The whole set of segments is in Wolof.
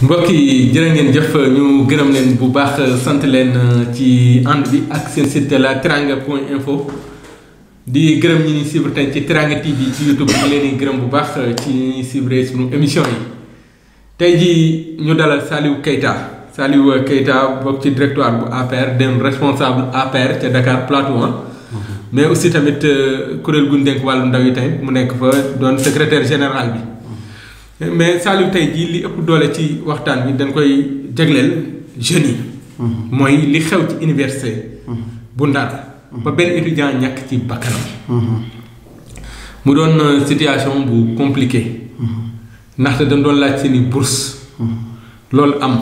mbokk yi jërë ngeen jëf ñu gërëm leen bu baax sant leen ci ànd bi ak seen site la teranga.info di gërëm ñi ñuy suivre tey ci Teranga TV ci YouTube bi leen di gërëm bu baax ci ñuy suivre suñu émission yi tey jii ñu dalal Saliou Keita bokk ci directoire bu APR dem responsable APR ca Dakar Plateau mais aussi tamit kuréel gu dénk wàllu ndaw yi tey mu nekk fa doon secrétaire général bi. mais Saliou tey jii li ëpp doole ci waxtaan bi dañ koy jagleel jeunes yi. mooy li xew ci université. bu Ndar. ba benn étudiant ñàkk ci bakkanam. mu doon situation bu compliqué. ndaxte dañ doon laaj seeni bourse. loolu am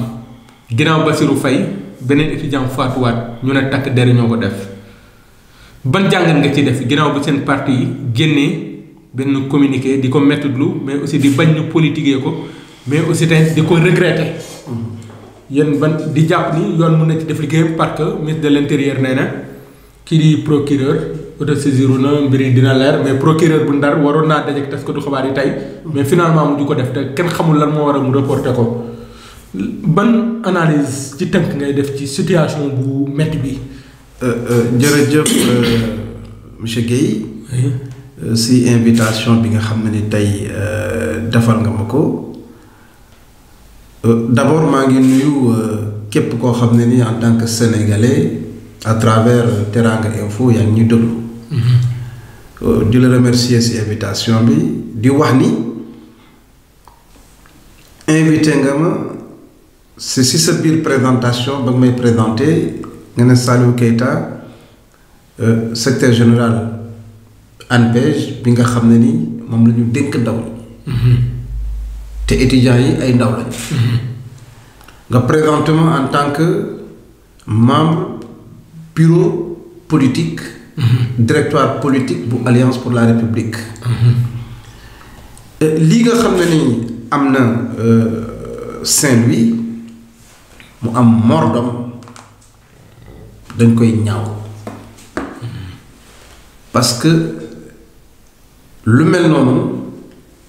ginnaaw Bassirou Faye beneen étudiant faatuwaat ñu ne takk der ñoo ko def ban jàngat nga ci def ginnaaw bu seen parti yi génnee. benn communiqué di ko mettitlu mais aussi di bañ ñu politiquer ko mais aussi tamit di ko regretter. yéen ban di jàpp ni yoon mën na ci def liggéeyam parce que ministre de l'intérieur nee na kii di procureur autosaisiru na mbir yi dina leer mais procureur bu Ndar waroon naa dajeek taskatu xabaar yi tey mais finalement mu di ko def te kenn xamul lan moo war a mu reporter ko ban analyse ci tënk ngay def ci situation bu metti bi. jërëjëf monsieur Guèye. si invitation bi nga xam ne ni tey defal nga ma ko d'abord maa ngi nuyu képp koo xam ne ni en tant que sénégalais à travers Teranga Info yaa ngi ñuy déglu. di la remercier si invitation bi di wax ni invité nga ma si sa biir présentation ba nga may présenté nga ne Saliou Keita secrétaire général. ANPEJ bi nga xam ne ni moom la ñu dénk ndaw ñi te étudiants yi ay ndaw lañu nga présentement en tant que membre bureau politique directoire politique bu Alliance pour la République lii nga xam ne ni am na Saint-Louis mu am mort d'homme dañ koy ñaaw parce que lu mel noonu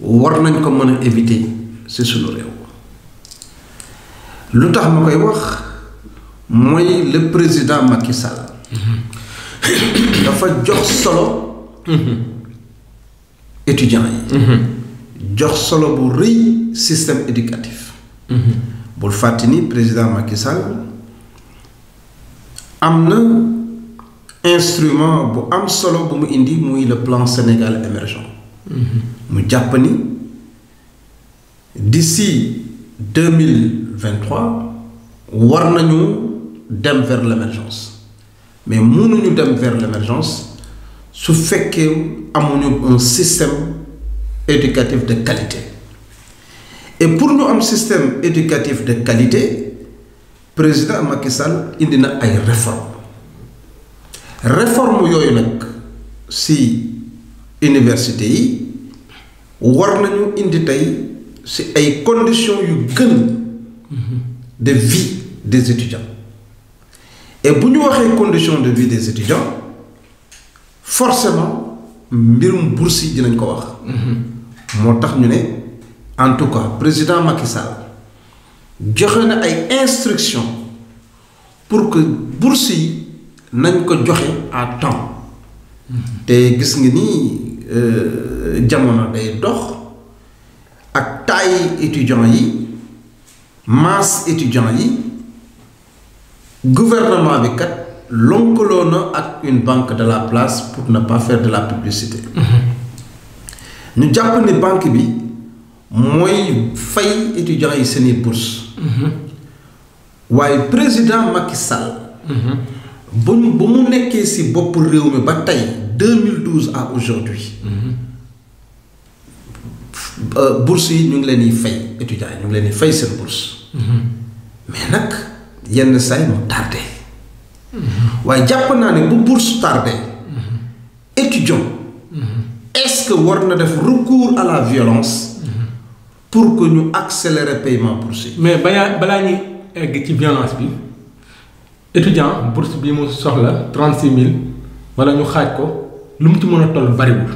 war nañ ko mën a éviter ci sunu réew lu tax ma koy wax mooy le président Macky Sall dafa jox solo étudiants yi jox solo bu rëy système éducatif bul fàtte ni président Macky Sall am na instrument bu am solo bu mu indi muy le plan Sénégal émergent mu jàpp ni d'ici 2023 war nañu dem vers l'émergence mais mënuñu dem vers l'émergence su fekkee amuñu un système éducatif de qualité et pour ñu am système éducatif de qualité président Macky Sall indi na ay réforme yooyu nag ci université yi war nañu indi tey ci ay conditions yu gën de vie des étudiants et bu ñu waxee conditions de vie des étudiants forcément mbirum bourse yi dinañ ko wax moo tax ñu ne en tout cas président Macky Sall joxe na ay instructions pour que bourse yi nañ ko joxe à temps te gis nga ni jamono day dox ak taille étudiants yi masse étudiants yi gouvernement bi kat lëkkaloo na ak une banque de la place pour ne pas faire de la publicité ñu jàpp ni banque bi mooy fay étudiants yi seeni bourse waaye président Macky Sall ba mu nekkee ci bopp réew mi ba tey 2012 à aujourd'hui bourse yi ñu ngi leen di fay étudiants yi ñu ngi leen di fay seen bourse mais nag yenn say mu tardé waaye jàpp naa ne bu bourse tardé étudiant est-ce que war na def recours à la violence pour que ñu accélérer paiement bourse yi mais balaa ñuy egg ci violence bi étudiant bourse bi mu soxla 36 000 wala ñu xaaj ko lu mu ci mën a toll bariwul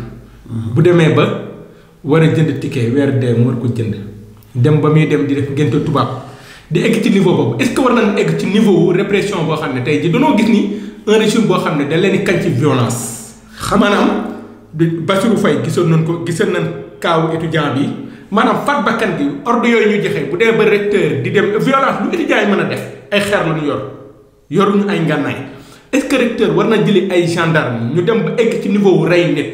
bu demee ba war a jënd ticket weer dee mu war ko jënd dem ba muy dem di def ngénte tubaab di egg ci niveau boobu est-ce que war nañ egg ci niveau répression boo xam ne tey ji dañoo gis ni un régime boo xam ne da leen di kañ ci violence. maanaam Bassirou Faye gisoon nañ kaawu étudiant bi maanaam faat bakkan bi ordre yooyu ñu joxe bu dee ba recteur di dem violence lu étudiant yi mën a def ay xeer la ñu yoruñu ay ngànnaay est-ce que recteur war na jëli ay gendarme ñu dem ba egg ci niveau wu rey nit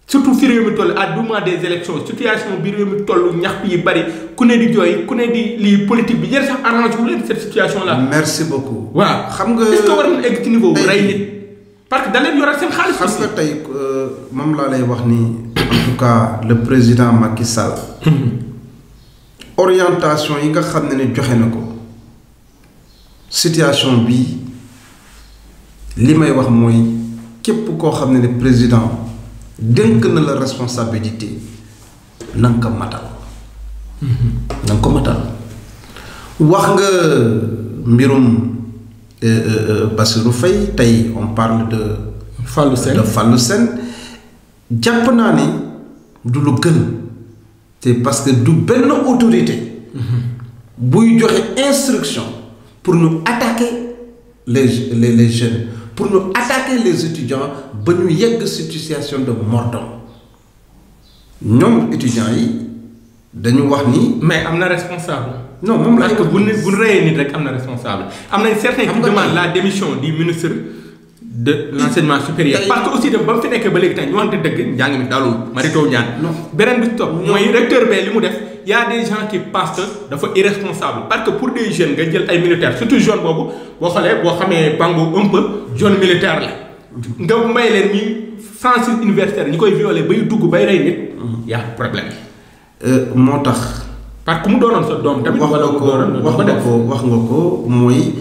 surtout fi réew mi toll à 2 mois des élections situation bi réew mi toll ñax yi bari ku ne di jooy ku ne di lii politique bi yéen sax arrange wu leen cette situation là. merci beaucoup. waaw xam nga est-ce que war na egg ci niveau wu rey nit parce que da leen yoral seen xaalis. xam nga tey moom laa lay wax ni en tout cas le président Macky Sall. orientation yi nga xam ne ni joxe na ko situation bi li may wax mooy képp koo xam ne ne président dénk na la responsabilité na nga ko matal. na nga ko matal wax nga mbirum Bassirou Faye tey on parle de Fallou Sène jàpp naa ni du lu gën te parce que du benn autorité buy joxe instruction pour ñu attaquer les jeunes pour ñu attaquer les étudiants ba ñu yegg situation de mordom ñoom étudiants yi dañu wax ni. mais am na responsable. non moom la parce que bu reyee nit rek am na responsable. am nañ certains qui demandent la démission du ministre de l'enseignement supérieur. parce que aussi dem ba mu fi nekkee ba léegi tey ñu wante dëgg njàng mi dalul Mary Teuw Niane. beneen bi topp mooy recteur bee li mu def y a des gens qui pensent que dafa irresponsable parce que pour des jeunes nga jël ay militaires surtout zone boobu boo xamee Bango un peu zone militaire la. nga may leen ñi franchise universitaire ñi koy violer bay dugg bay rey nit. y a problème. moo tax. parce que mu doonoon sa doom tamit. wala wax nga ko mooy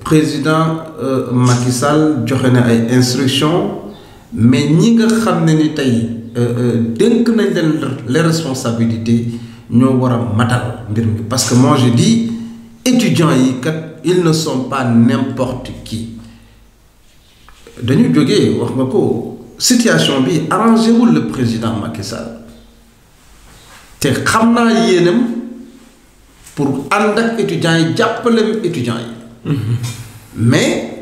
président Macky Sall joxe na ay instructions mais ñi nga xam ne ni tey dénk nañ leen les responsabilités ñoo war a matal mbir mi parce que moi je dis étudiants yi kat ils ne sont pas n'importe qui dañu jógee wax nga ko situation bi arrangé wul le président Macky Sall. te xam naa yéenam pour ànd ak étudiants yi jàppale étudiants yi. mais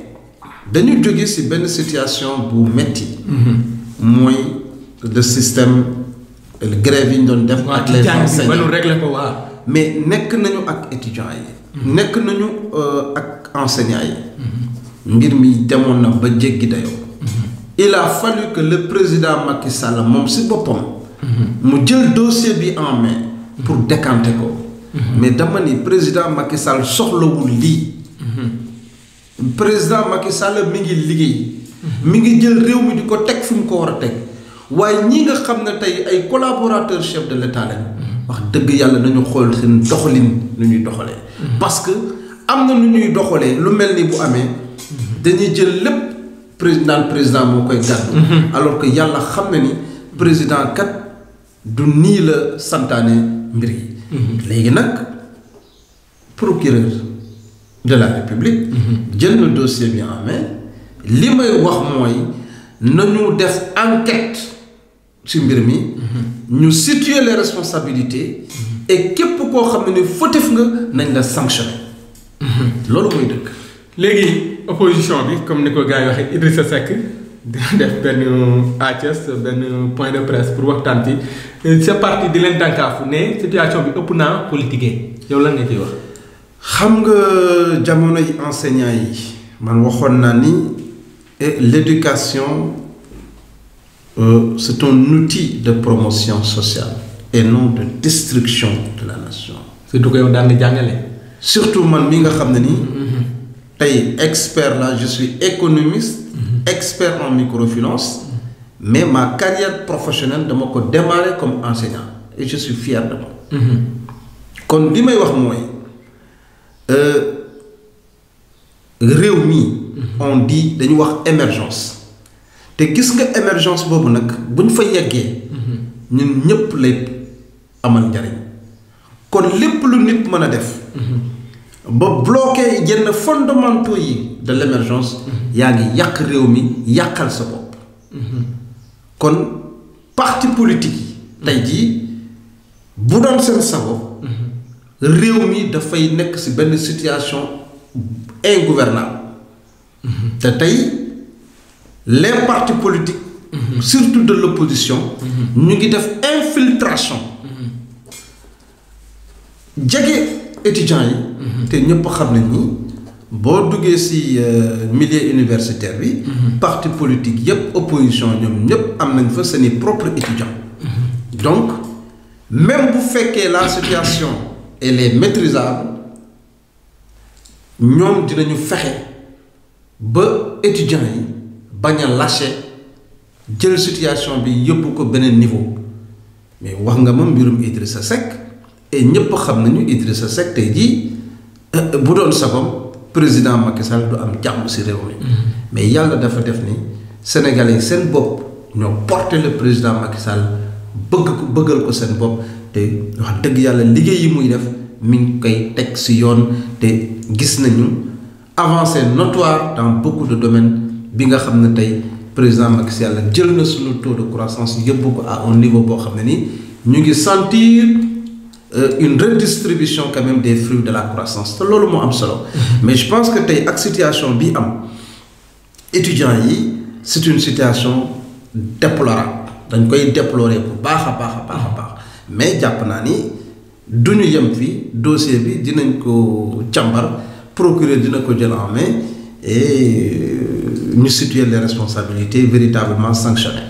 dañu jóge ci benn situation bu metti mooy le système le grève yi ñu doon def. ak les enseignants régler ko waaw. mais nekk nañu ak étudiants yi. nekk nañu ak enseignants yi. mbir mi demoon na ba jéggi dayoo. il a fallu que le président Macky Sall moom ci boppam. mu jël dossier bi en main pour décanter ko. mais dama ni président Macky Sall soxlawul lii. président Macky Sall mi ngi liggéey. mi ngi jël réew mi di ko teg fi mu ko war a teg waaye ñi nga xam ne tey ay collaborateurs chef de l'État lañ. wax dëgg yàlla nañu xool seen doxalin nu ñuy doxalee. parce que am na nu ñuy doxalee lu mel ni bu amee. dañuy jël lépp président moo koy gàddu. alors que yàlla xam na ni président kat. du nii la santaane mbir yi. léegi nag procureur de la République. jël na dossier bi en main li may wax mooy nañu def enquête ci mbir mi. ñu situer les responsabilités. et képp koo xam ne ni fautif nga nañ la sanctionner. loolu mooy dëgg. léegi opposition bi comme ni ko gars yi waxee Idrissa Seck def benn ATS benn point de presse pour waxtaan ci c'est parti di leen dànkaafu ne situation bi ëpp naa politique yow lan nga ciy wax. xam nga jamono yi enseignants yi man waxoon naa ni l'éducation c'est un outil de promotion sociale et non de destruction de la nation. surtout que yow daan nga jàngale. surtout man mi nga xam ne nii. tey expert là je suis économiste. expert en microfinance. mais ma carrière professionnelle dama ko démarrer comme enseignant et je suis fier de moi. kon li may wax mooy réew mi. on dit dañu wax émergence. te gis nga émergence boobu nag buñ fa yeggee. ñun ñëpp lay amal njariñ. kon lépp lu nit mën a def. ba bloquer yenn fondamentaux yi de l'émergence. yaa ngi yàq réew mi yàqal sa bopp. kon parti politique yi. tey jii bu doon seen sago réew mi dafay nekk ci benn situation ingouvernable te tey les partis politiques surtout de l'opposition ñu ngi def infiltration jege étudiants yi te ñëpp xam nañ ni boo duggee ci milieu universitaire bi parti politique yépp opposition ñoom ñëpp am nañ fa seeni propres étudiants donc même bu fekkee la situation elle est maîtrisable ñoom dinañu fexe ba étudiants yi bañ a lâcher jël situation bi yóbbu ko beneen niveau mais wax nga ma mbirum Idrissa Seck et ñëpp xam nañu Idrissa Seck tey jii bu doon sagom président Macky Sall du am jàmm ci réew mi mais yàlla dafa def ni sénégalais seen bopp ñoo porté le président Macky Sall bëggal ko seen bopp te wax dëgg yàlla liggéey yi muy def mi ngi koy teg ci yoon te gis nañu avancée notoire dans beaucoup de domaines bi nga xam ne tey président Macky Sall jël na suñu taux de croissance yóbbu ko à un niveau boo xam ne ni ñu ngi sentir une redistribution quand même des fruits de la croissance te loolu moo am solo mais je pense que tey ak situation bi am étudiants yi c'est une situation déplorable dañ koy déplorer bu baax a baax mais jàpp naa ni du ñu yem fii dossier bi dinañ ko càmbar procureur dina ko jël en main et ñu situer les responsabilités véritablement sanctionnées